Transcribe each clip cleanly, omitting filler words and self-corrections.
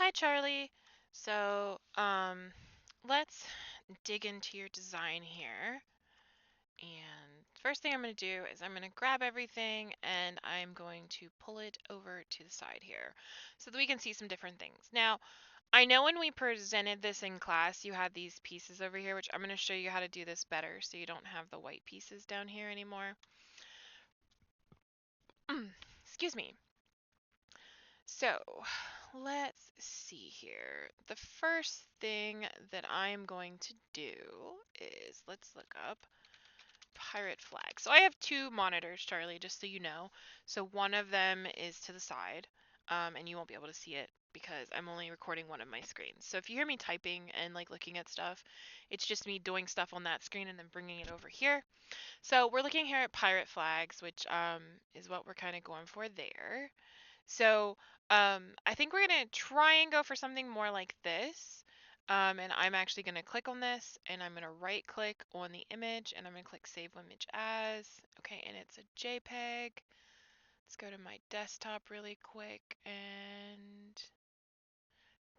Hi, Charlie. So, let's dig into your design here. And first thing I'm going to do is I'm going to grab everything and I'm going to pull it over to the side here so that we can see some different things. Now, I know when we presented this in class, you had these pieces over here, which I'm going to show you how to do this better so you don't have the white pieces down here anymore. Excuse me. So, let's see here. The first thing that I'm going to do is let's look up pirate flag. So I have two monitors, Charlie, just so you know. So one of them is to the side, and you won't be able to see it because I'm only recording one of my screens. So if you hear me typing and like looking at stuff, it's just me doing stuff on that screen and then bringing it over here. So we're looking here at pirate flags, which is what we're kind of going for there. So I think we're going to try and go for something more like this. And I'm actually going to click on this and I'm going to right click on the image and I'm going to click Save Image As. Okay, and it's a JPEG. Let's go to my desktop really quick. And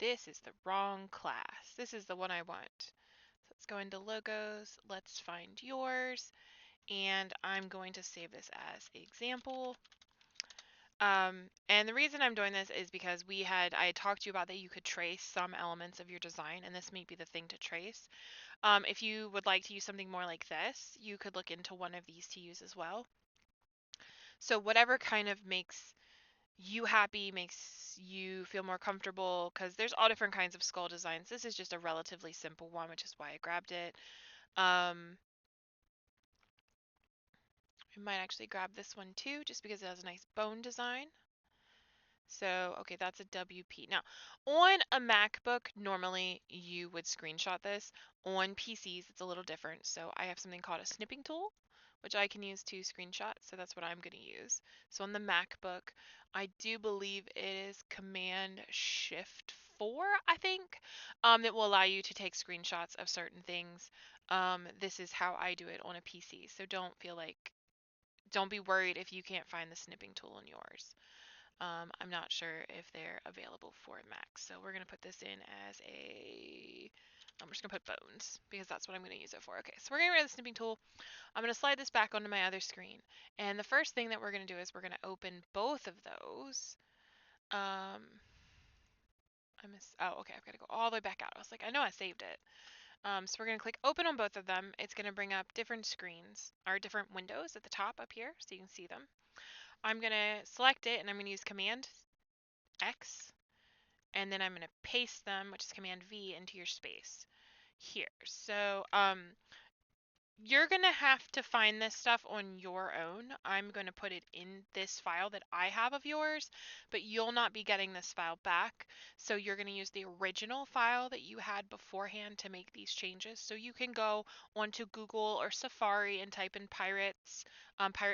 this is the wrong class. This is the one I want. So let's go into Logos. Let's find yours. And I'm going to save this as example. And the reason I'm doing this is because I had talked to you about that you could trace some elements of your design, and this may be the thing to trace. If you would like to use something more like this, you could look into one of these to use as well. So whatever kind of makes you happy, makes you feel more comfortable, because there's all different kinds of skull designs. This is just a relatively simple one, which is why I grabbed it. I might actually grab this one too, just because it has a nice bone design. So, okay, that's a WP. Now, on a MacBook, normally you would screenshot this. On PCs, it's a little different. So I have something called a snipping tool, which I can use to screenshot. So that's what I'm going to use. So on the MacBook, I do believe it is Command Shift 4, I think, that will allow you to take screenshots of certain things. This is how I do it on a PC. So don't be worried if you can't find the snipping tool on yours. I'm not sure if they're available for Mac. So we're going to put this in as I'm just going to put bones because that's what I'm going to use it for. Okay, so we're going to get rid of the snipping tool. I'm going to slide this back onto my other screen. And the first thing that we're going to do is we're going to open both of those. Oh, okay, I've got to go all the way back out. I was like, I know I saved it. So we're going to click open on both of them. It's going to bring up different screens or different windows at the top up here so you can see them. I'm going to select it and I'm going to use Command X, and then I'm going to paste them, which is Command V, into your space here. So you're going to have to find this stuff on your own. I'm going to put it in this file that I have of yours, but you'll not be getting this file back. So you're going to use the original file that you had beforehand to make these changes. So you can go onto Google or Safari and type in pirate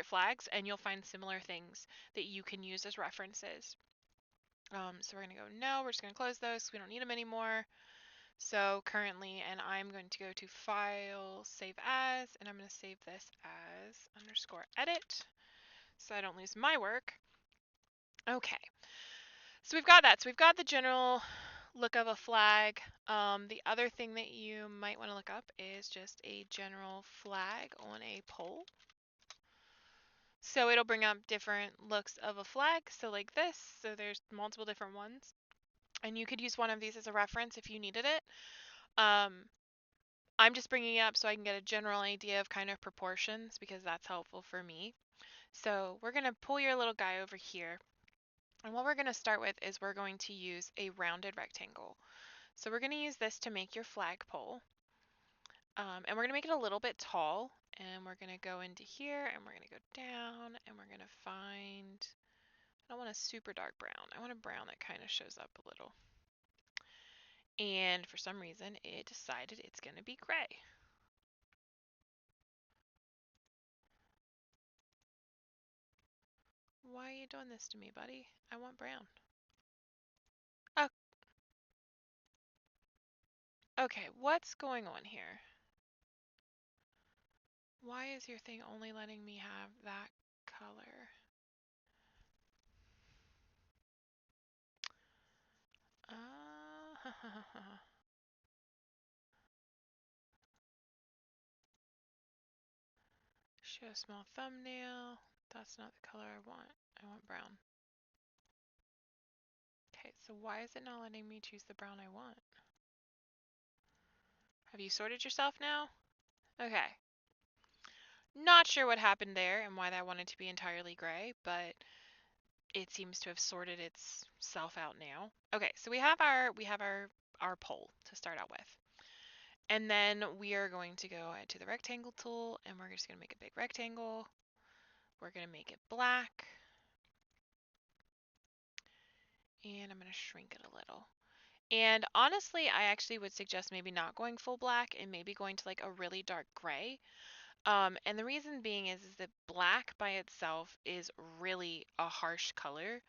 flags, and you'll find similar things that you can use as references. So we're going to go no, we're just going to close those because we don't need them anymore. So currently, and I'm going to go to File, Save As, and I'm going to save this as _edit so I don't lose my work. Okay, so we've got that. So we've got the general look of a flag. The other thing that you might want to look up is just a general flag on a pole. So it'll bring up different looks of a flag, so like this. So there's multiple different ones. And you could use one of these as a reference if you needed it. I'm just bringing it up so I can get a general idea of kind of proportions because that's helpful for me. So we're going to pull your little guy over here. And what we're going to start with is we're going to use a rounded rectangle. So we're going to use this to make your flagpole. And we're going to make it a little bit tall. And we're going to go into here and we're going to go down and we're going to find, I don't want a super dark brown. I want a brown that kind of shows up a little. And for some reason, it decided it's going to be gray. Why are you doing this to me, buddy? I want brown. Oh, okay, what's going on here? Why is your thing only letting me have that color? Show small thumbnail. That's not the color I want. I want brown. Okay, so why is it not letting me choose the brown I want? Have you sorted yourself now? Okay. Not sure what happened there and why that wanted to be entirely gray, but it seems to have sorted itself out now. Okay, so we have our pole to start out with. And then we are going to go to the rectangle tool and we're just going to make a big rectangle. We're going to make it black. And I'm going to shrink it a little. And honestly, I actually would suggest maybe not going full black and maybe going to like a really dark gray. And the reason being is that black by itself is really a harsh color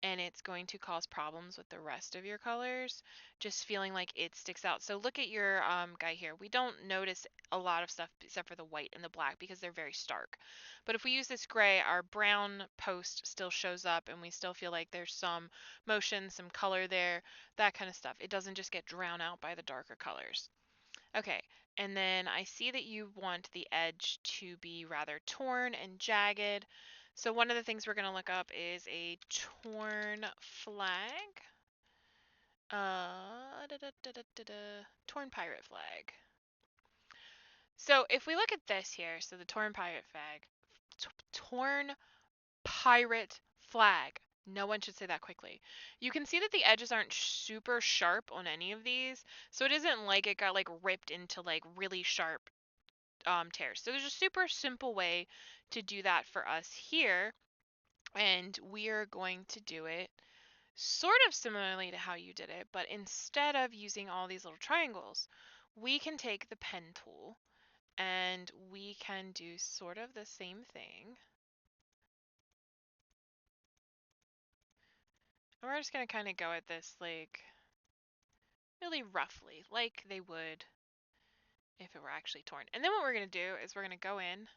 and it's going to cause problems with the rest of your colors, just feeling like it sticks out. So look at your guy here. We don't notice a lot of stuff except for the white and the black because they're very stark. But if we use this gray, our brown post still shows up and we still feel like there's some motion, some color there, that kind of stuff. It doesn't just get drowned out by the darker colors. Okay, and then I see that you want the edge to be rather torn and jagged. So one of the things we're going to look up is a torn flag. Torn pirate flag. So if we look at this here, so the torn pirate flag, torn pirate flag. No one should say that quickly. You can see that the edges aren't super sharp on any of these, so it isn't like it got like ripped into like really sharp tears. So there's a super simple way to do that for us here, and we are going to do it sort of similarly to how you did it, but instead of using all these little triangles, we can take the pen tool and we can do sort of the same thing. And we're just going to kind of go at this like really roughly, like they would if it were actually torn. And then what we're going to do is we're going to go in and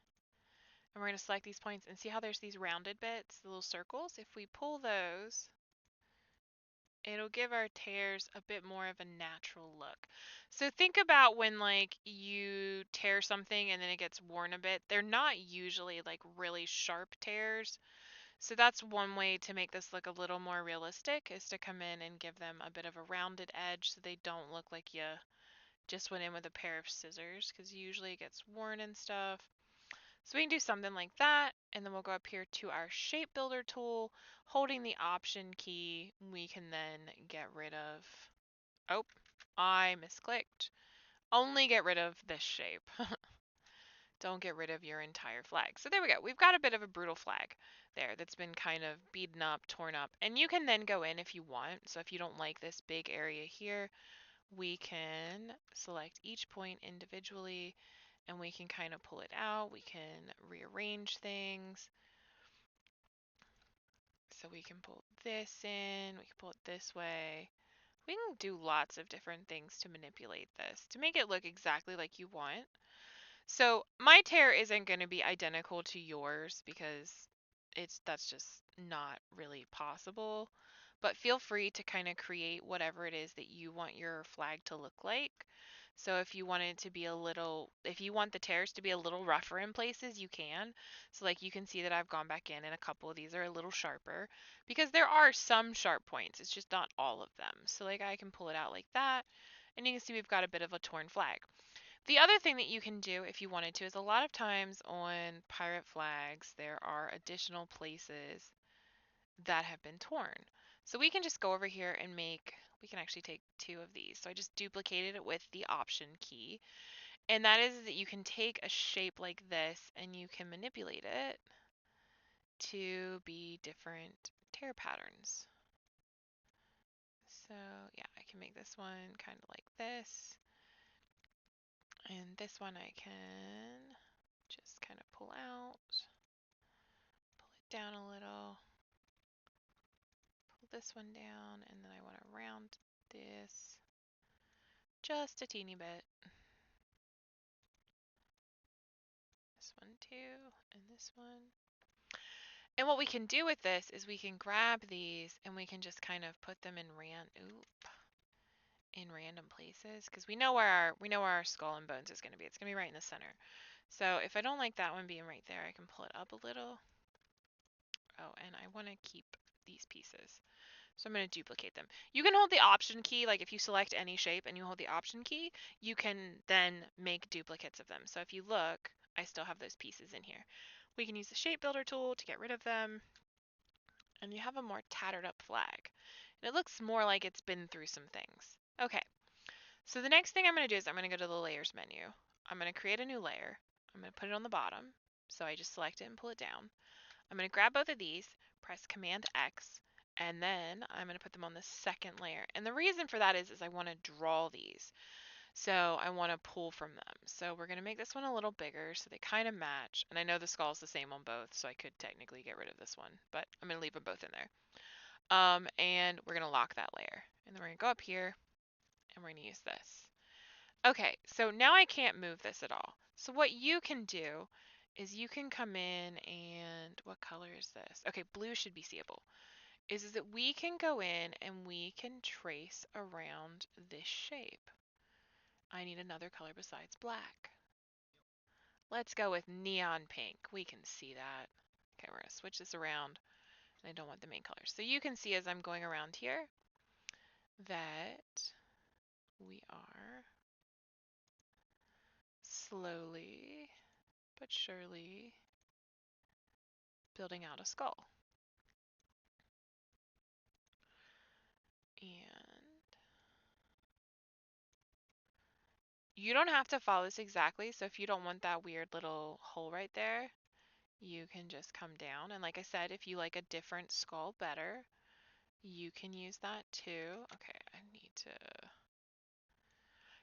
we're going to select these points and see how there's these rounded bits, the little circles. If we pull those, it'll give our tears a bit more of a natural look. So think about when like you tear something and then it gets worn a bit. They're not usually like really sharp tears. So that's one way to make this look a little more realistic, is to come in and give them a bit of a rounded edge so they don't look like you just went in with a pair of scissors, because usually it gets worn and stuff. So we can do something like that, and then we'll go up here to our shape builder tool. Holding the option key, we can then get rid of, oh, I misclicked. Only get rid of this shape. Don't get rid of your entire flag. So there we go. We've got a bit of a brutal flag there that's been kind of beaten up, torn up. And you can then go in if you want. So if you don't like this big area here, we can select each point individually and we can kind of pull it out. We can rearrange things. So we can pull this in, we can pull it this way. We can do lots of different things to manipulate this to make it look exactly like you want. So my tear isn't going to be identical to yours because that's just not really possible. But feel free to kind of create whatever it is that you want your flag to look like. So if you want it to be if you want the tears to be a little rougher in places, you can. So like you can see that I've gone back in and a couple of these are a little sharper because there are some sharp points. It's just not all of them. So like I can pull it out like that and you can see we've got a bit of a torn flag. The other thing that you can do if you wanted to is a lot of times on pirate flags, there are additional places that have been torn. So we can just go over here and we can actually take two of these. So I just duplicated it with the option key. And that is that you can take a shape like this and you can manipulate it to be different tear patterns. So yeah, I can make this one kind of like this. And this one I can just kind of pull out, pull it down a little, pull this one down, and then I want to round this just a teeny bit. This one too, and this one. And what we can do with this is we can grab these and we can just kind of put them in in random places because we know where our skull and bones is going to be. It's going to be right in the center. So if I don't like that one being right there, I can pull it up a little. Oh, and I want to keep these pieces. So I'm going to duplicate them. You can hold the option key, like if you select any shape and you hold the option key, you can then make duplicates of them. So if you look, I still have those pieces in here. We can use the shape builder tool to get rid of them, and you have a more tattered up flag. And it looks more like it's been through some things. Okay, so the next thing I'm going to do is I'm going to go to the layers menu. I'm going to create a new layer. I'm going to put it on the bottom. So I just select it and pull it down. I'm going to grab both of these, press Command X, and then I'm going to put them on the second layer. And the reason for that is I want to draw these. So I want to pull from them. So we're going to make this one a little bigger so they kind of match. And I know the skull is the same on both, so I could technically get rid of this one, but I'm going to leave them both in there. And we're going to lock that layer. And then we're going to go up here and we're going to use this. Okay, so now I can't move this at all. So what you can do is you can come in and what color is this? Okay, blue should be seeable. Is that we can go in and we can trace around this shape. I need another color besides black. Let's go with neon pink. We can see that. Okay, we're gonna switch this around. And I don't want the main color. So you can see as I'm going around here that we are slowly but surely building out a skull. And you don't have to follow this exactly. So if you don't want that weird little hole right there, you can just come down. And like I said, if you like a different skull better, you can use that too. Okay, I need to...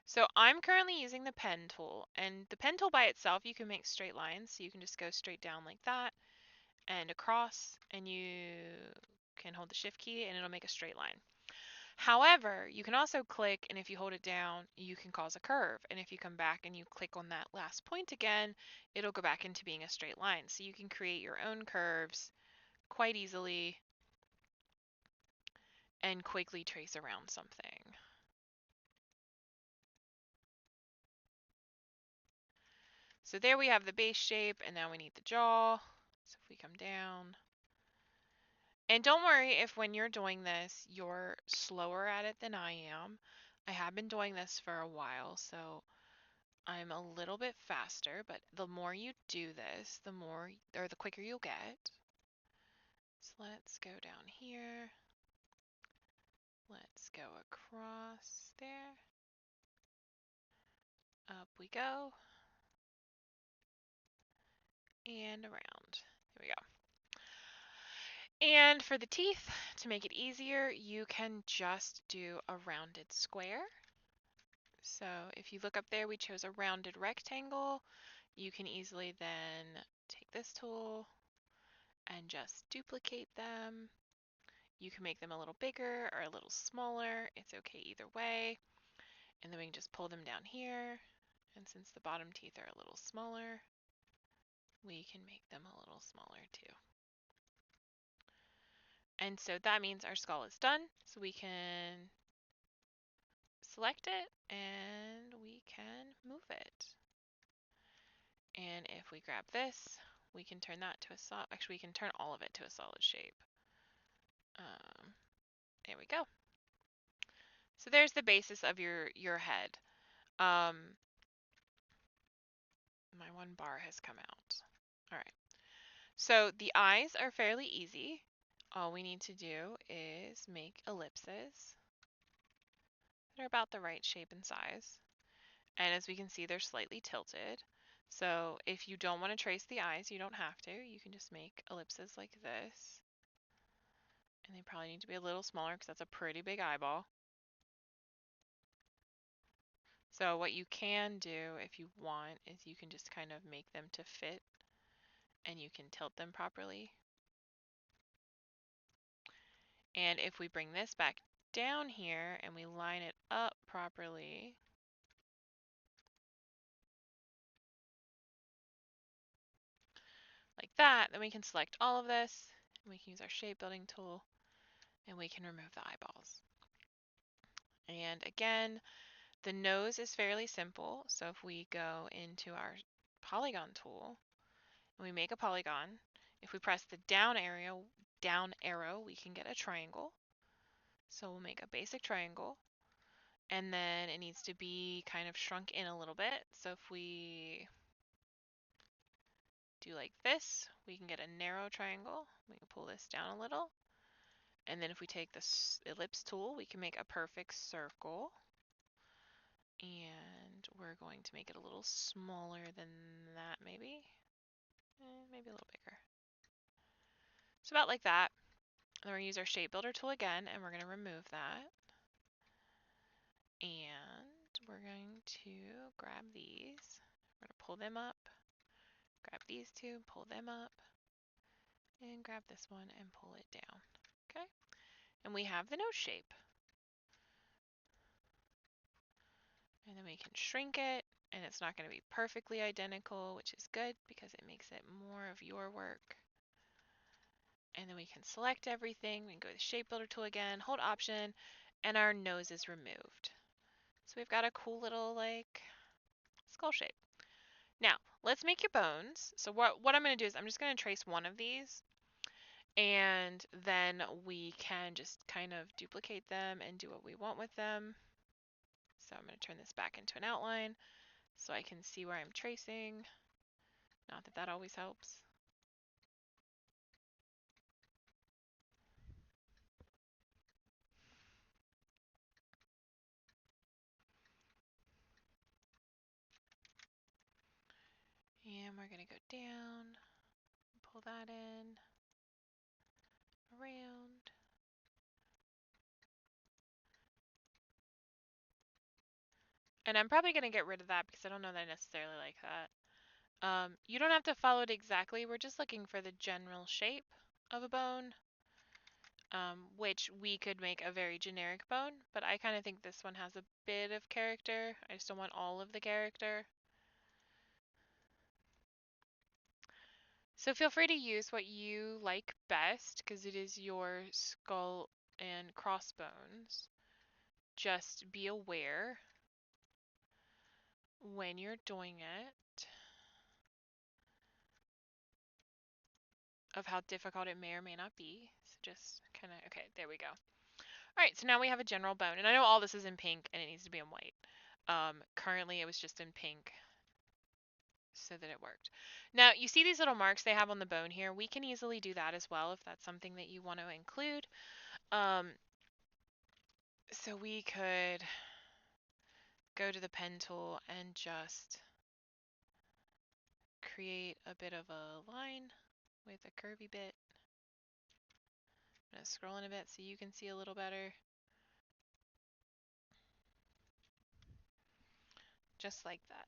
So I'm currently using the pen tool, and the pen tool by itself, you can make straight lines. So you can just go straight down like that and across, and you can hold the shift key and it'll make a straight line. However, you can also click, and if you hold it down, you can cause a curve. And if you come back and you click on that last point again, it'll go back into being a straight line. So you can create your own curves quite easily and quickly trace around something. So there we have the base shape, and now we need the jaw. So if we come down, and don't worry if when you're doing this, you're slower at it than I am. I have been doing this for a while, so I'm a little bit faster, but the more you do this, the more, or the quicker you'll get. So let's go down here. Let's go across there. Up we go. And around. There we go. And for the teeth, to make it easier, you can just do a rounded square. So if you look up there, we chose a rounded rectangle. You can easily then take this tool and just duplicate them. You can make them a little bigger or a little smaller. It's okay either way. And then we can just pull them down here. And since the bottom teeth are a little smaller, we can make them a little smaller too. And so that means our skull is done. So we can select it and we can move it. And if we grab this, we can turn that to a solid, actually we can turn all of it to a solid shape. There we go. So there's the basis of your head. My one bar has come out. All right. So the eyes are fairly easy. All we need to do is make ellipses that are about the right shape and size. And as we can see, they're slightly tilted. So if you don't want to trace the eyes, you don't have to. You can just make ellipses like this. And they probably need to be a little smaller because that's a pretty big eyeball. So what you can do if you want is you can just kind of make them to fit and you can tilt them properly. And if we bring this back down here and we line it up properly, like that, then we can select all of this and we can use our shape building tool and we can remove the eyeballs. And again, the nose is fairly simple. So if we go into our polygon tool and we make a polygon, if we press the down arrow, we can get a triangle. So we'll make a basic triangle, and then it needs to be kind of shrunk in a little bit. So if we do like this, we can get a narrow triangle. We can pull this down a little. And then if we take this ellipse tool, we can make a perfect circle. And we're going to make it a little smaller than that, maybe. Maybe a little bigger. So about like that. Then we're going to use our shape builder tool again, and we're going to remove that. And we're going to grab these. We're going to pull them up. Grab these two, pull them up. And grab this one and pull it down. Okay? And we have the nose shape. And then we can shrink it, and it's not going to be perfectly identical, which is good because it makes it more of your work. And then we can select everything. We can go to the shape builder tool again, hold option, and our nose is removed. So we've got a cool little like skull shape. Now, let's make your bones. So what I'm going to do is I'm just going to trace one of these, and then we can just kind of duplicate them and do what we want with them. So I'm going to turn this back into an outline so I can see where I'm tracing. Not that that always helps. And we're going to go down, pull that in, around. And I'm probably going to get rid of that because I don't know that I necessarily like that. You don't have to follow it exactly. We're just looking for the general shape of a bone, which we could make a very generic bone, but I kind of think this one has a bit of character. I just don't want all of the character. So feel free to use what you like best because it is your skull and crossbones. Just be aware when you're doing it of how difficult it may or may not be. So just kind of, okay, there we go. All right, so now we have a general bone. And I know all this is in pink and it needs to be in white. Currently it was just in pink so that it worked. Now you see these little marks they have on the bone here. We can easily do that as well if that's something that you want to include. So we could go to the pen tool and just create a bit of a line with a curvy bit. I'm going to scroll in a bit so you can see a little better. Just like that.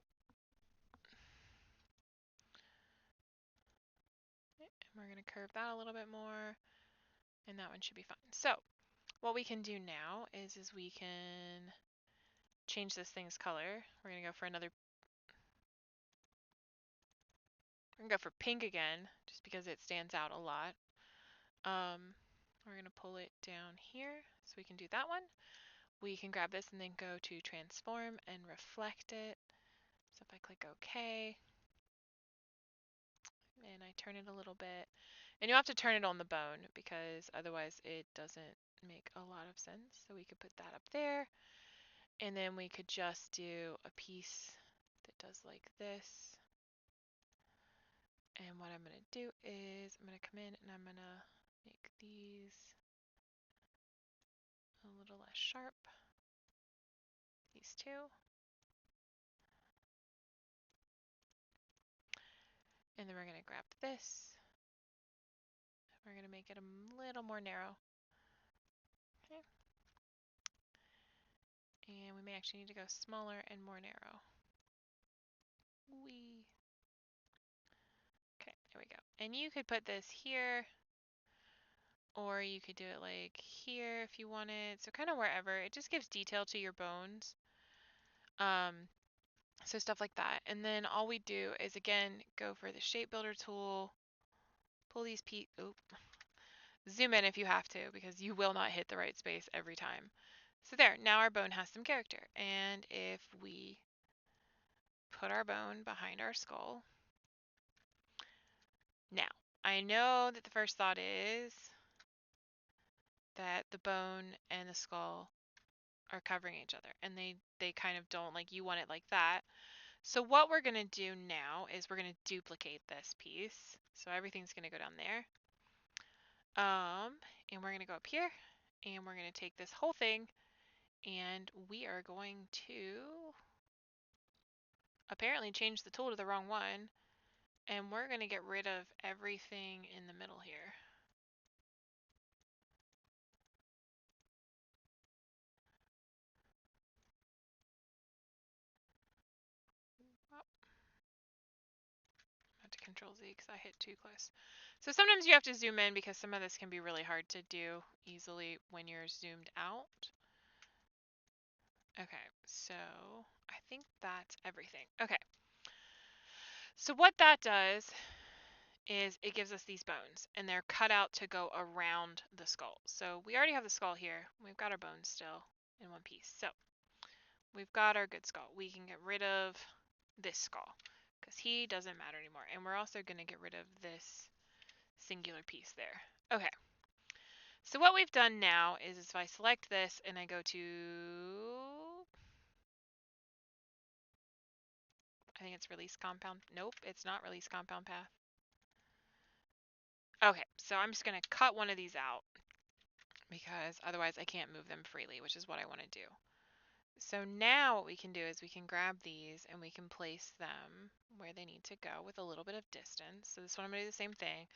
And we're going to curve that a little bit more, and that one should be fine. So what we can do now is we can change this thing's color. We're going to go for pink again, just because it stands out a lot. We're going to pull it down here, so we can do that one. We can grab this and then go to transform and reflect it. So if I click OK, and I turn it a little bit, and you have to turn it on the bone because otherwise it doesn't make a lot of sense. So we could put that up there, and then we could just do a piece that does like this. And what I'm going to do is I'm going to come in and I'm going to make these a little less sharp. These two. And then we're going to grab this. We're going to make it a little more narrow. Okay. And we may actually need to go smaller and more narrow. Wee. Okay, there we go. And you could put this here, or you could do it like here if you wanted. So kind of wherever. It just gives detail to your bones. So stuff like that. And then all we do is, again, go for the shape builder tool, pull these zoom in if you have to, because you will not hit the right space every time. So there, now our bone has some character. And if we put our bone behind our skull, now, I know that the first thought is that the bone and the skull are covering each other, and they kind of don't, like, you want it like that. So what we're going to do now is we're going to duplicate this piece. So everything's going to go down there. And we're going to go up here, and we're going to take this whole thing, and we are going to apparently change the tool to the wrong one, and we're going to get rid of everything in the middle here. Oh, I have to Control Z because I hit too close. So sometimes you have to zoom in because some of this can be really hard to do easily when you're zoomed out. Okay, so I think that's everything. Okay, so what that does is it gives us these bones, and they're cut out to go around the skull. So we already have the skull here. We've got our bones still in one piece. So we've got our good skull. We can get rid of this skull because he doesn't matter anymore. And we're also going to get rid of this singular piece there. Okay. So what we've done now is if I select this and I go to, I think it's release compound. Nope, it's not release compound path. Okay, so I'm just going to cut one of these out because otherwise I can't move them freely, which is what I want to do. So now what we can do is we can grab these and we can place them where they need to go with a little bit of distance. So this one I'm going to do the same thing.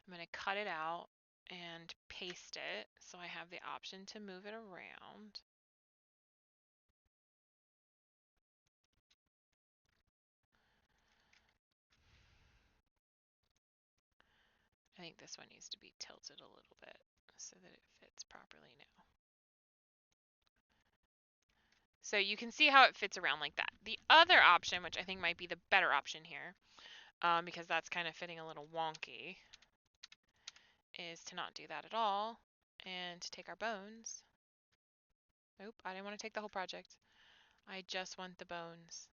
I'm going to cut it out and paste it so I have the option to move it around. I think this one needs to be tilted a little bit so that it fits properly now. So you can see how it fits around like that. The other option, which I think might be the better option here, because that's kind of fitting a little wonky, is to not do that at all and to take our bones. Nope, I didn't want to take the whole project. I just want the bones.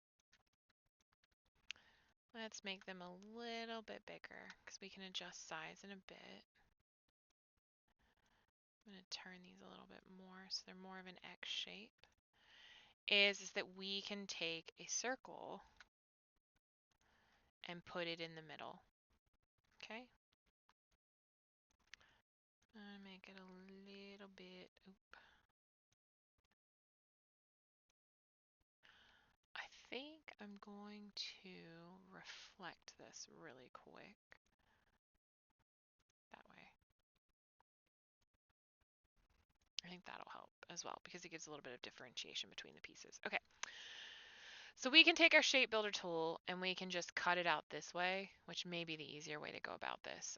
Let's make them a little bit bigger because we can adjust size in a bit. I'm going to turn these a little bit more so they're more of an X shape. Is that we can take a circle and put it in the middle. Okay? Make it a little bit, I think I'm going to reflect this really quick. That way. I think that'll help as well because it gives a little bit of differentiation between the pieces. Okay. So we can take our shape builder tool and we can just cut it out this way, which may be the easier way to go about this.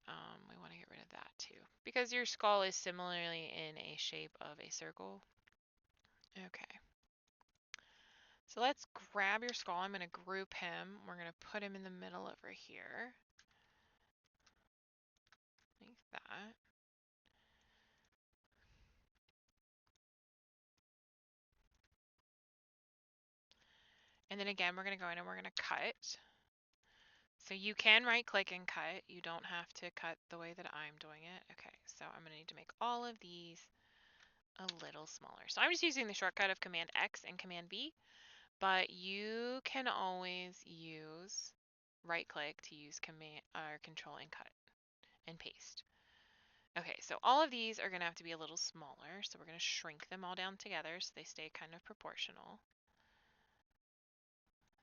We want to get rid of that too because your skull is similarly in a shape of a circle. Okay. So let's grab your skull. I'm going to group him. We're going to put him in the middle over here. Like that. And then again, we're going to go in and we're going to cut. So you can right click and cut. You don't have to cut the way that I'm doing it. Okay, so I'm going to need to make all of these a little smaller. So I'm just using the shortcut of Command X and Command V, but you can always use right click to use Command or Control and cut and paste. Okay, so all of these are going to have to be a little smaller, so we're going to shrink them all down together so they stay kind of proportional.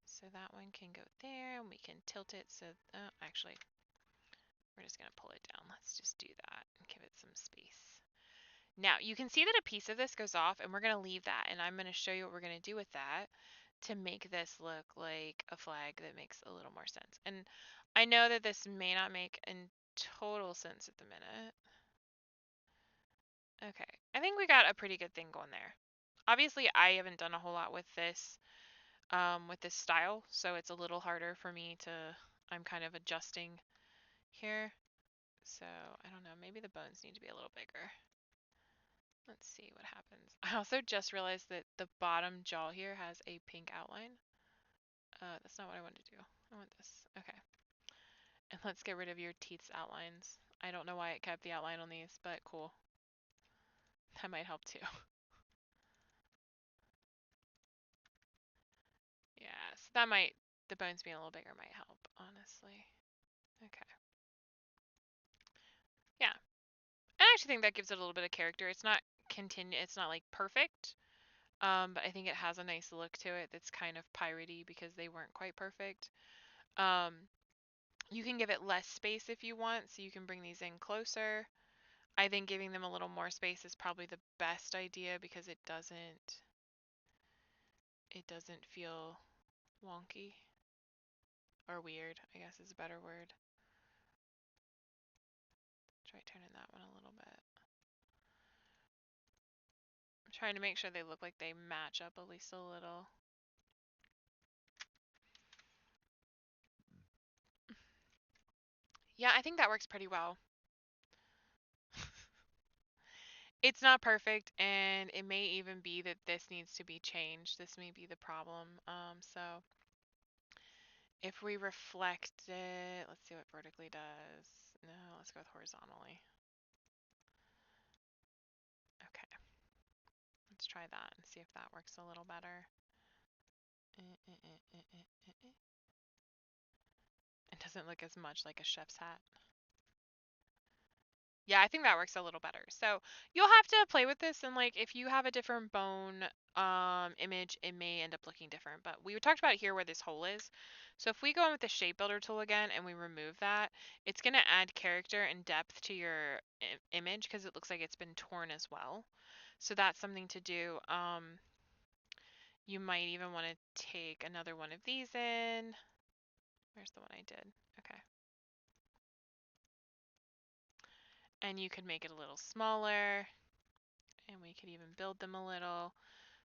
So that one can go there, and we can tilt it so, actually, we're just going to pull it down. Let's just do that and give it some space. Now, you can see that a piece of this goes off, and we're going to leave that, and I'm going to show you what we're going to do with that to make this look like a flag that makes a little more sense. And I know that this may not make in total sense at the minute. Okay, I think we got a pretty good thing going there. Obviously, I haven't done a whole lot with this style, so it's a little harder for me to, I'm kind of adjusting here. So, I don't know, maybe the bones need to be a little bigger. Let's see what happens. I also just realized that the bottom jaw here has a pink outline. That's not what I wanted to do. I want this. Okay. And let's get rid of your teeth's outlines. I don't know why it kept the outline on these, but cool. That might help too. Yeah, so that might, the bones being a little bigger might help, honestly. Okay. Yeah. I actually think that gives it a little bit of character. It's not it's not like perfect, but I think it has a nice look to it that's kind of piratey because they weren't quite perfect. Um, you can give it less space if you want, so you can bring these in closer. I think giving them a little more space is probably the best idea because it doesn't feel wonky or weird, I guess is a better word. Try turning that one a little bit. I'm trying to make sure they look like they match up at least a little. Yeah, I think that works pretty well. It's not perfect, and it may even be that this needs to be changed. This may be the problem. So if we reflect it, let's see what vertically does. No, let's go with horizontally. Okay. Let's try that and see if that works a little better. It doesn't look as much like a chef's hat. Yeah, I think that works a little better. So you'll have to play with this, and like if you have a different bone image, it may end up looking different. But we talked about here where this hole is. So if we go in with the shape builder tool again and we remove that, it's going to add character and depth to your image because it looks like it's been torn as well. So that's something to do. You might even want to take another one of these in. Where's the one I did? Okay. And you could make it a little smaller, and we could even build them a little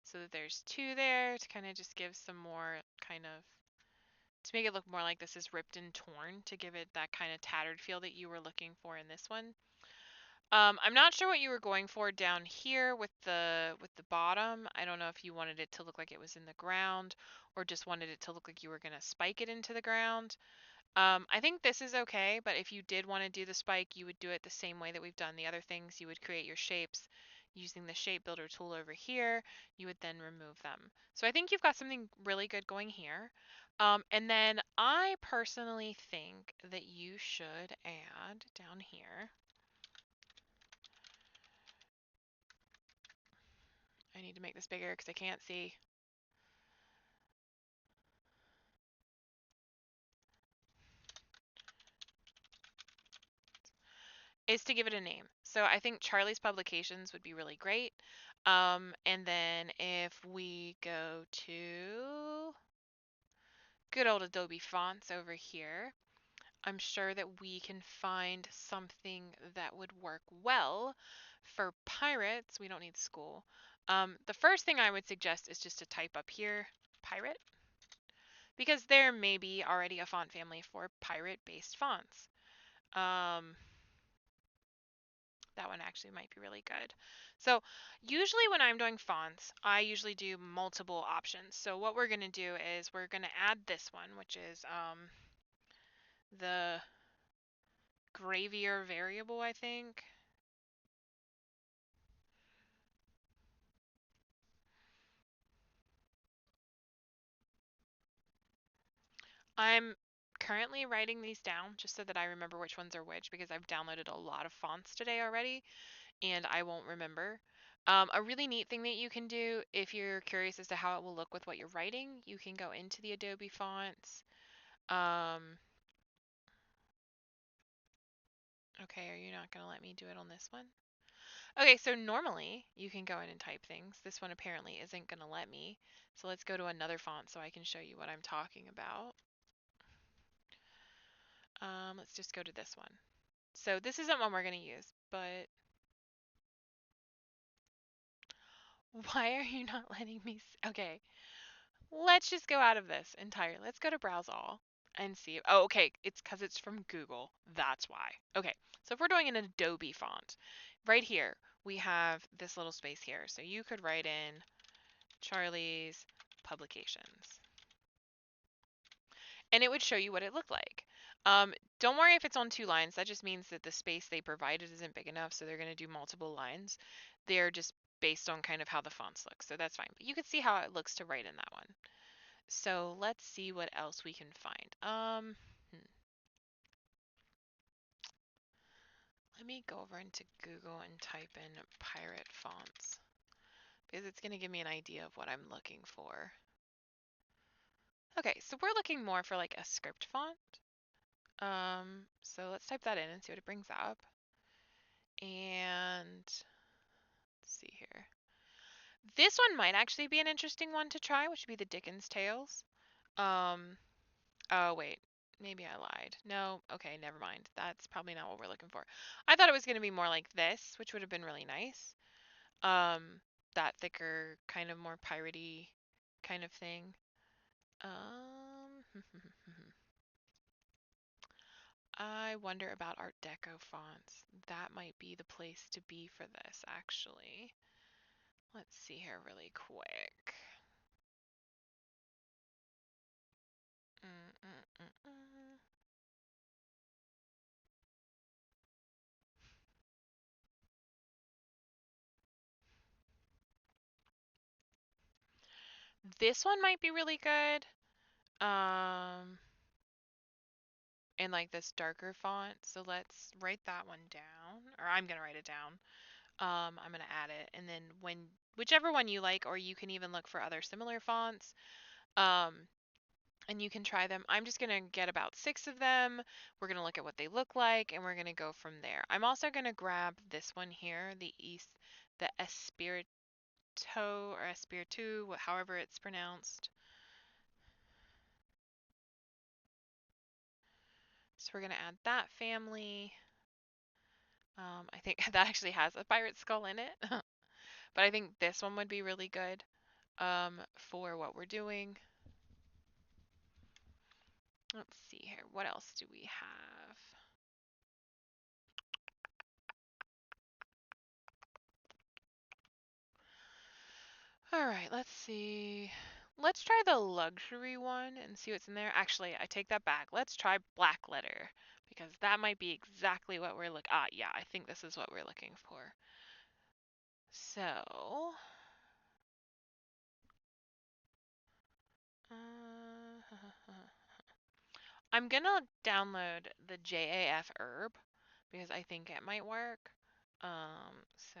so that there's two there to kind of just give some more kind of, to make it look more like this is ripped and torn, to give it that kind of tattered feel that you were looking for in this one. I'm not sure what you were going for down here with the bottom. I don't know if you wanted it to look like it was in the ground or just wanted it to look like you were going to spike it into the ground. I think this is okay, but if you did want to do the spike, you would do it the same way that we've done the other things. You would create your shapes using the shape builder tool over here. You would then remove them. So I think you've got something really good going here. And then I personally think that you should add down here. I need to make this bigger because I can't see. Is to give it a name. So I think Charlie's Publications would be really great. And then if we go to good old Adobe Fonts over here, I'm sure that we can find something that would work well for pirates. We don't need school. The first thing I would suggest is just to type up here, pirate, because there may be already a font family for pirate-based fonts. That one actually might be really good. So usually when I'm doing fonts, I usually do multiple options. So what we're going to do is we're going to add this one, which is the Gravier variable, I think. I'm currently writing these down just so that I remember which ones are which because I've downloaded a lot of fonts today already and I won't remember. A really neat thing that you can do if you're curious as to how it will look with what you're writing, you can go into the Adobe fonts. Okay, are you not going to let me do it on this one? Okay, so normally you can go in and type things. This one apparently isn't going to let me. So let's go to another font so I can show you what I'm talking about. Let's just go to this one. So this isn't one we're going to use, but why are you not letting me? Okay, let's just go out of this entirely. Let's go to Browse All and see. Oh, okay, it's because it's from Google. That's why. Okay, so if we're doing an Adobe font, right here, we have this little space here. So you could write in Charlie's Publications. And it would show you what it looked like. Don't worry if it's on 2 lines. That just means that the space they provided isn't big enough, so they're going to do multiple lines. They're just based on kind of how the fonts look, so that's fine. But you can see how it looks to write in that one. So let's see what else we can find. Let me go over into Google and type in pirate fonts because it's going to give me an idea of what I'm looking for. Okay, so we're looking more for like a script font. So let's type that in and see what it brings up. And let's see here. This one might actually be an interesting one to try, which would be the Dickens Tales. Oh wait, maybe I lied. No, okay, never mind. That's probably not what we're looking for. I thought it was going to be more like this, which would have been really nice. That thicker, kind of more piratey kind of thing. I wonder about Art Deco fonts. That might be the place to be for this, actually. Let's see here really quick. This one might be really good. In like this darker font. So let's write that one down, or I'm gonna write it down. I'm gonna add it, and then whichever one you like, or you can even look for other similar fonts. And you can try them. I'm just gonna get about 6 of them. We're gonna look at what they look like, and we're gonna go from there. I'm also gonna grab this one here, the Espirito or Espiritu, however it's pronounced. So we're gonna add that family. I think that actually has a pirate skull in it, but I think this one would be really good for what we're doing. Let's see here. What else do we have? All right, let's see. Let's try the luxury one and see what's in there. Actually, I take that back. Let's try black letter because that might be exactly what we're looking. Yeah, I think this is what we're looking for. So, I'm gonna download the JAF herb because I think it might work. So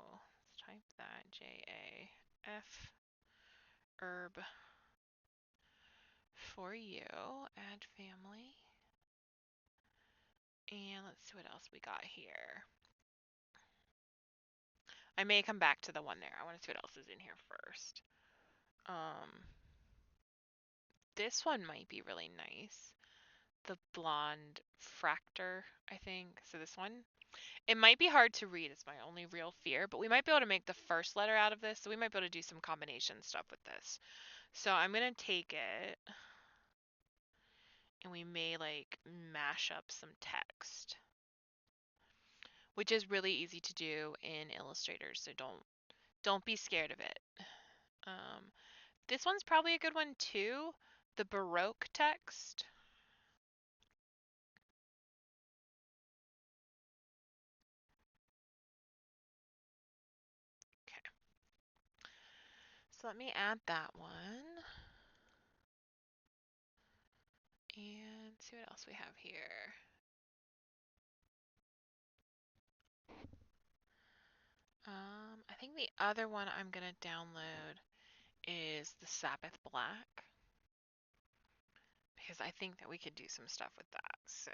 let's type that JAF herb for you. Add family. And let's see what else we got here. I may come back to the one there. I want to see what else is in here first. This one might be really nice. The blonde fractor, I think. So this one. It might be hard to read. It's my only real fear, but we might be able to make the first letter out of this. So we might be able to do some combination stuff with this. So I'm going to take it and we may like mash up some text, which is really easy to do in Illustrator. So don't be scared of it. This one's probably a good one too. The Baroque text. Okay. So let me add that one. And see what else we have here. I think the other one I'm going to download is the Sabbath Black. Because I think that we could do some stuff with that. So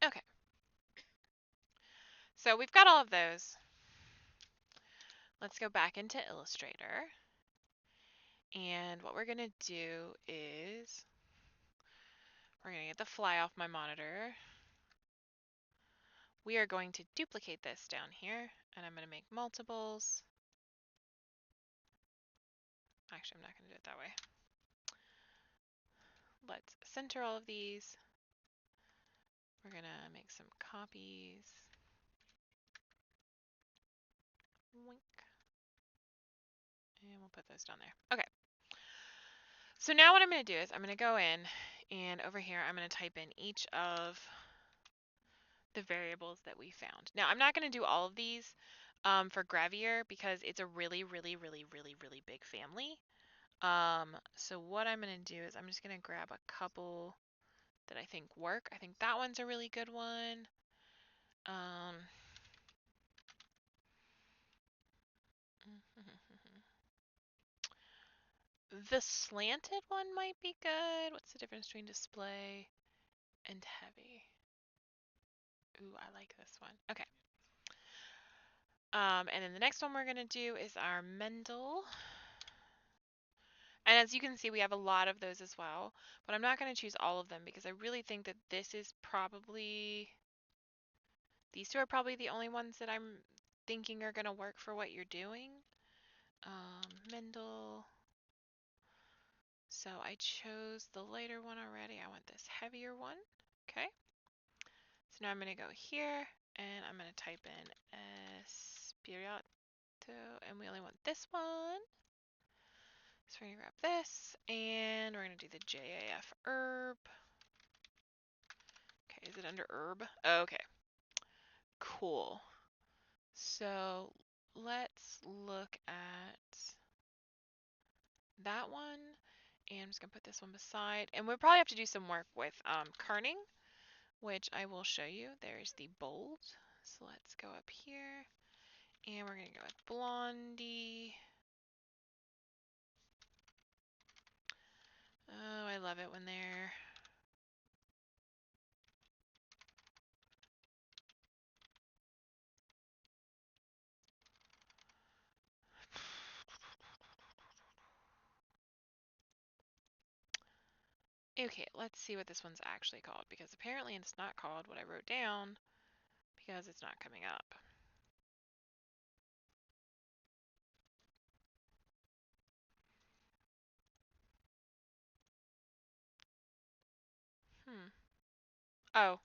okay. So we've got all of those. Let's go back into Illustrator. And what we're going to do is we're going to get the fly off my monitor. We are going to duplicate this down here, and I'm going to make multiples. Actually, I'm not going to do it that way. Let's center all of these. We're gonna make some copies. Wink. And we'll put those down there. Okay. So now what I'm going to do is I'm going to go in and over here I'm going to type in each of the variables that we found. Now I'm not going to do all of these for Gravier because it's a really big family. So what I'm going to do is I'm just going to grab a couple that I think work. I think that one's a really good one. The slanted one might be good. What's the difference between display and heavy? Ooh, I like this one. Okay. And then the next one we're going to do is our Mendel. And as you can see, we have a lot of those as well. But I'm not going to choose all of them because I really think that this is probably... These two are probably the only ones that I'm thinking are going to work for what you're doing. Mendel. So I chose the lighter one already. I want this heavier one. Okay. So now I'm going to go here and I'm going to type in Espiritu. And we only want this one. So we're going to grab this and we're going to do the JAF herb. Okay, is it under herb? Okay. Cool. So let's look at that one. And I'm just going to put this one beside. And we'll probably have to do some work with kerning, which I will show you. There's the bold. So let's go up here. And we're going to go with Blondie. Oh, I love it when they're... Okay, let's see what this one's actually called, because apparently it's not called what I wrote down, because it's not coming up. Oh,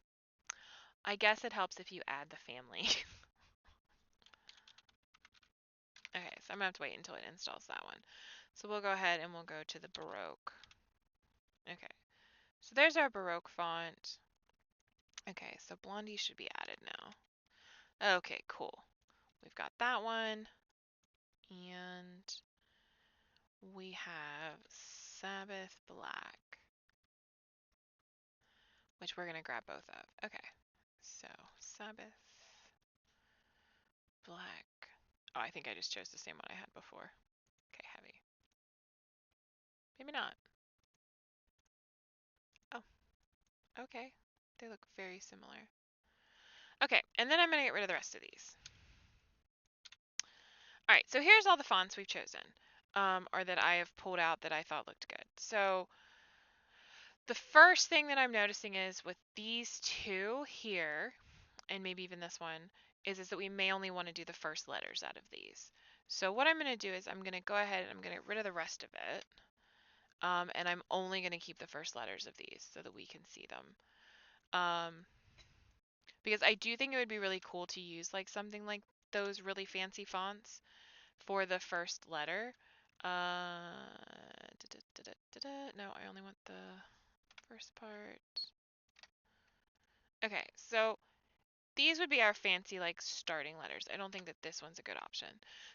I guess it helps if you add the family. Okay, so I'm gonna have to wait until it installs that one. So we'll go ahead and we'll go to the Baroque. Okay, so there's our Baroque font. Okay, so Blondie should be added now. Okay, cool. We've got that one. And we have Sabbath Black, which we're gonna grab both of. Okay, so Sabbath Black. Oh, I think I just chose the same one I had before. Okay, heavy. Maybe not. Oh, okay. They look very similar. Okay, and then I'm going to get rid of the rest of these. All right, so here's all the fonts we've chosen, or that I have pulled out that I thought looked good. So the first thing that I'm noticing is with these two here, and maybe even this one, is that we may only want to do the first letters out of these. So what I'm going to do is I'm going to go ahead and I'm going to get rid of the rest of it. And I'm only going to keep the first letters of these so that we can see them. Because I do think it would be really cool to use like something like those really fancy fonts for the first letter. No, I only want the first part. Okay, so these would be our fancy like starting letters. I don't think that this one's a good option.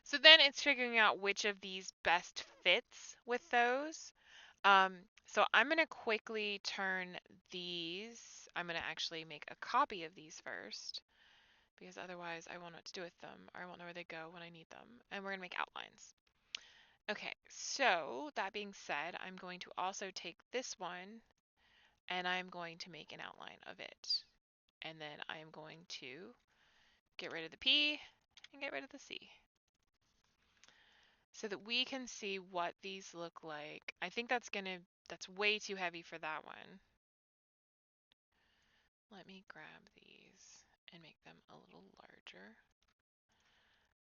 So then it's figuring out which of these best fits with those. So I'm going to quickly turn these. I'm going to actually make a copy of these first, because otherwise I won't know what to do with them, or I won't know where they go when I need them. And we're going to make outlines. Okay, so that being said, I'm going to also take this one and I'm going to make an outline of it. And then I am going to get rid of the P and get rid of the C, so that we can see what these look like. I think that's way too heavy for that one. Let me grab these and make them a little larger.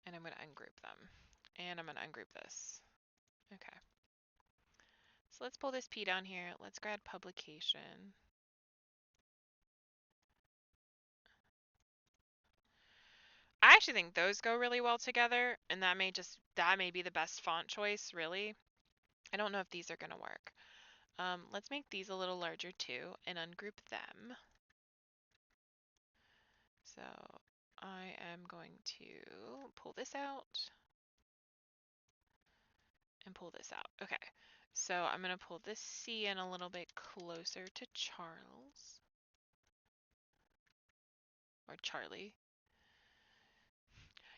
And I'm going to ungroup them. And I'm going to ungroup this. Okay. So let's pull this P down here. Let's grab publication. actually think those go really well together, and that may be the best font choice, really. I don't know if these are going to work. Let's make these a little larger too and ungroup them. So I am going to pull this out and pull this out. Okay, so I'm going to pull this C in a little bit closer to Charles, or Charlie.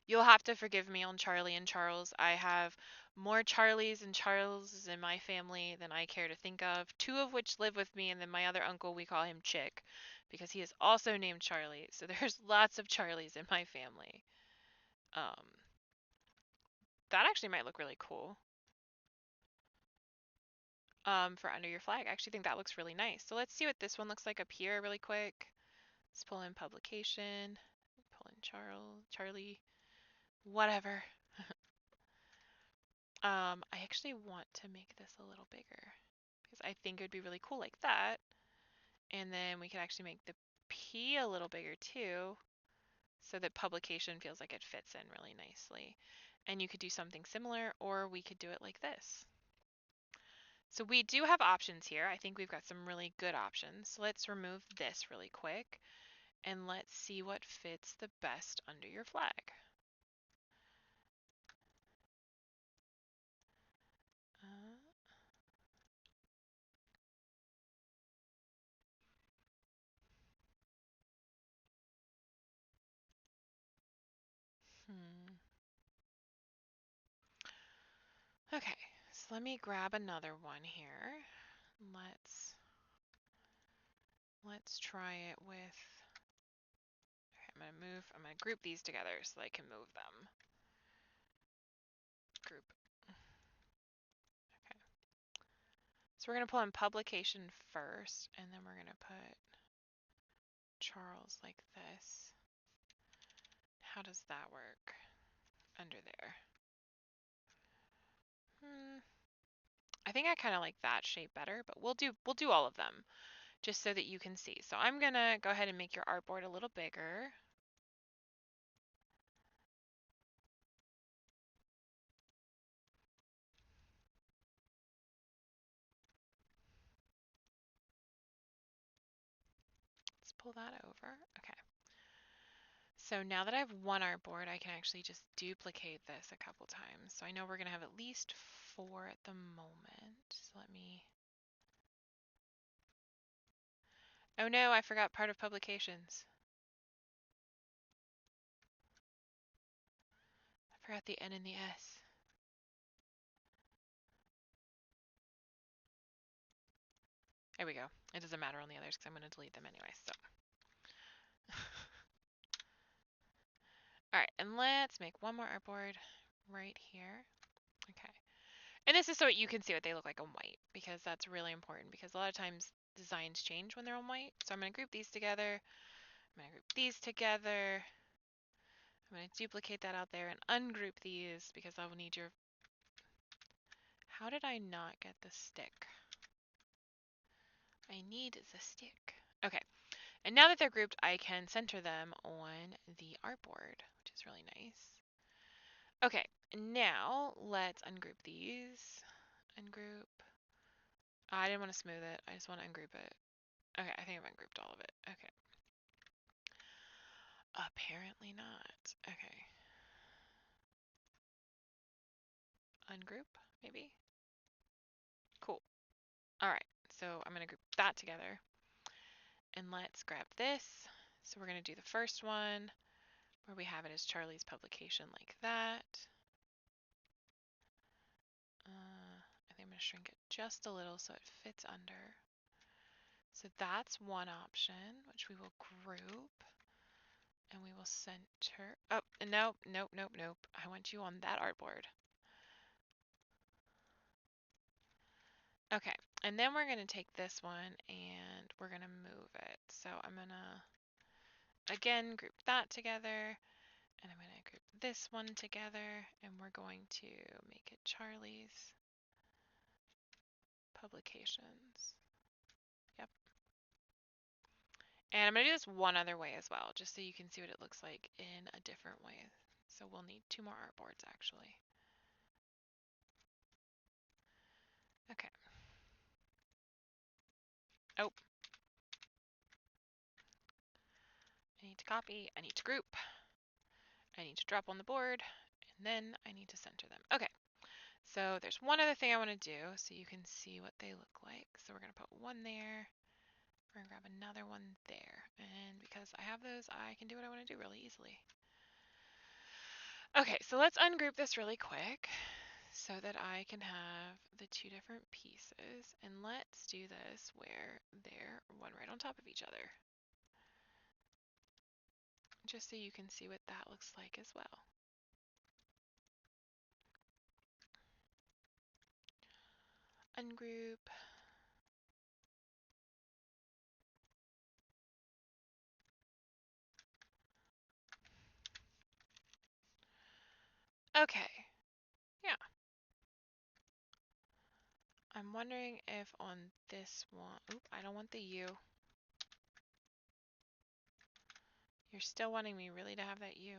You'll have to forgive me on Charlie and Charles. I have more Charlies and Charleses in my family than I care to think of, two of which live with me, and then my other uncle, we call him Chick, because he is also named Charlie. So there's lots of Charlies in my family. Um, that actually might look really cool. For under your flag. I actually think that looks really nice. So let's see what this one looks like up here really quick. Let's pull in publication, pull in Charlie, whatever. I actually want to make this a little bigger because I think it would be really cool like that. And then we could actually make the P a little bigger too, so that publication feels like it fits in really nicely. And you could do something similar, or we could do it like this. So we do have options here. I think we've got some really good options. So let's remove this really quick, and let's see what fits the best under your flag. Okay, so let me grab another one here. Let's try it with, okay, I'm gonna group these together so I can move them. Group. Okay. So we're gonna pull in publication first, and then we're gonna put Charles like this. How does that work under there? I think I kind of like that shape better, but we'll do all of them just so that you can see. So I'm gonna go ahead and make your artboard a little bigger. Let's pull that over. Okay. So now that I have one artboard, I can actually just duplicate this a couple times. So I know we're gonna have at least 4 at the moment. So let me. Oh no, I forgot part of publications. I forgot the N and the S. There we go. It doesn't matter on the others because I'm going to delete them anyway. So, all right, and let's make one more artboard right here. Okay, and this is so you can see what they look like on white because that's really important because a lot of times designs change when they're on white. So I'm going to group these together. I'm going to group these together. I'm going to duplicate that out there and ungroup these because I will need your. How did I not get the stick? I need the stick. Okay. And now that they're grouped, I can center them on the artboard, which is really nice. Okay, now let's ungroup these. Ungroup. I didn't want to smooth it. I just want to ungroup it. Okay, I think I've ungrouped all of it. Okay. Apparently not. Okay. Ungroup, maybe? Cool. All right, so I'm going to group that together. And let's grab this. So we're going to do the first one where we have it as Charlie's publication like that. I think I'm going to shrink it just a little so it fits under. So that's one option, which we will group. And we will center. Oh, nope, nope, nope, nope. I want you on that artboard. Okay, and then we're going to take this one and we're going to move it. So I'm going to, again, group that together. And I'm going to group this one together. And we're going to make it Charlie's publications. Yep. And I'm going to do this one other way as well, just so you can see what it looks like in a different way. So we'll need 2 more artboards actually. Okay. Oh. I need to copy, I need to group, I need to drop on the board, and then I need to center them. Okay. So there's one other thing I want to do so you can see what they look like. So we're going to put one there. We're going to grab another one there. And because I have those, I can do what I want to do really easily. Okay, so let's ungroup this really quick so that I can have the 2 different pieces. And let's do this where they're one right on top of each other. Just so you can see what that looks like as well. Ungroup. Okay, yeah. I'm wondering if on this one, oop, I don't want the U. You're still wanting me really to have that U.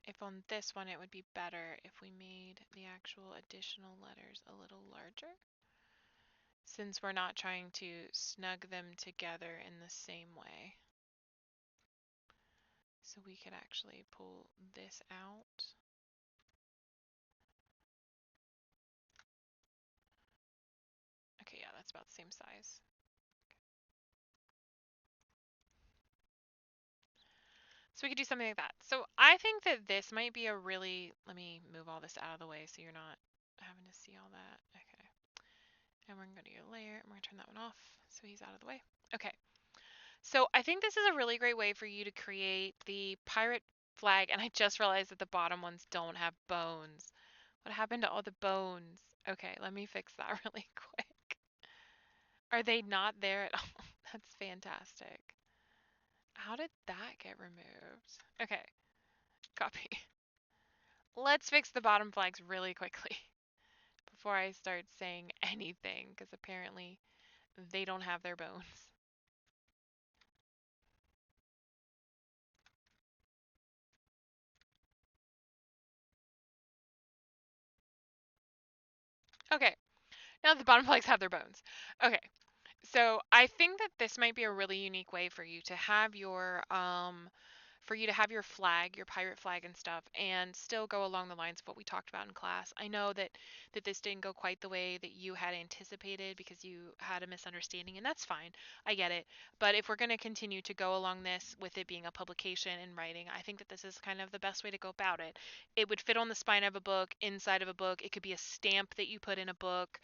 If on this one it would be better if we made the actual additional letters a little larger, since we're not trying to snug them together in the same way. So we could actually pull this out. Okay, yeah, that's about the same size. So we could do something like that. So I think that this might be a really, let me move all this out of the way so you're not having to see all that. Okay. And we're going to go to your layer and we're going to turn that one off so he's out of the way. Okay. So I think this is a really great way for you to create the pirate flag. And I just realized that the bottom ones don't have bones. What happened to all the bones? Okay, let me fix that really quick. Are they not there at all? That's fantastic. How did that get removed? Okay, copy. Let's fix the bottom flags really quickly before I start saying anything, because apparently they don't have their bones. Okay, now the bottom flags have their bones. Okay, so I think that this might be a really unique way for you to have your flag, your pirate flag and stuff, and still go along the lines of what we talked about in class. I know that this didn't go quite the way that you had anticipated because you had a misunderstanding, and that's fine. I get it. But if we're going to continue to go along this with it being a publication in writing, I think that this is kind of the best way to go about it. It would fit on the spine of a book, inside of a book. It could be a stamp that you put in a book.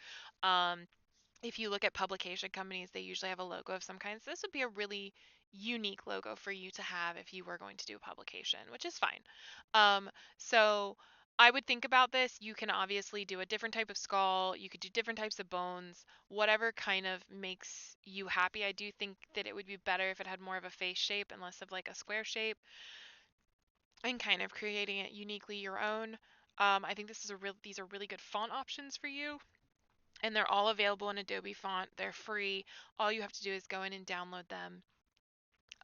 If you look at publication companies, they usually have a logo of some kind. So this would be a really unique logo for you to have if you were going to do a publication, which is fine. So I would think about this. You can obviously do a different type of skull. You could do different types of bones, whatever kind of makes you happy. I do think that it would be better if it had more of a face shape and less of like a square shape, and kind of creating it uniquely your own. I think these are really good font options for you, and they're all available in Adobe Font. They're free. All you have to do is go in and download them.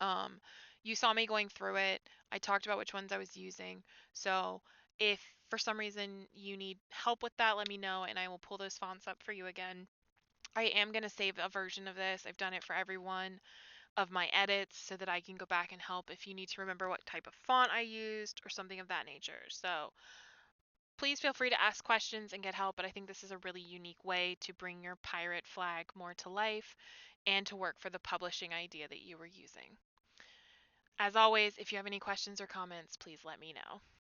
Um, you saw me going through it. I talked about which ones I was using. So if for some reason you need help with that, let me know and I will pull those fonts up for you again. I am going to save a version of this. I've done it for every one of my edits so that I can go back and help if you need to remember what type of font I used or something of that nature. So please feel free to ask questions and get help, but I think this is a really unique way to bring your pirate flag more to life and to work for the publishing idea that you were using. As always, if you have any questions or comments, please let me know.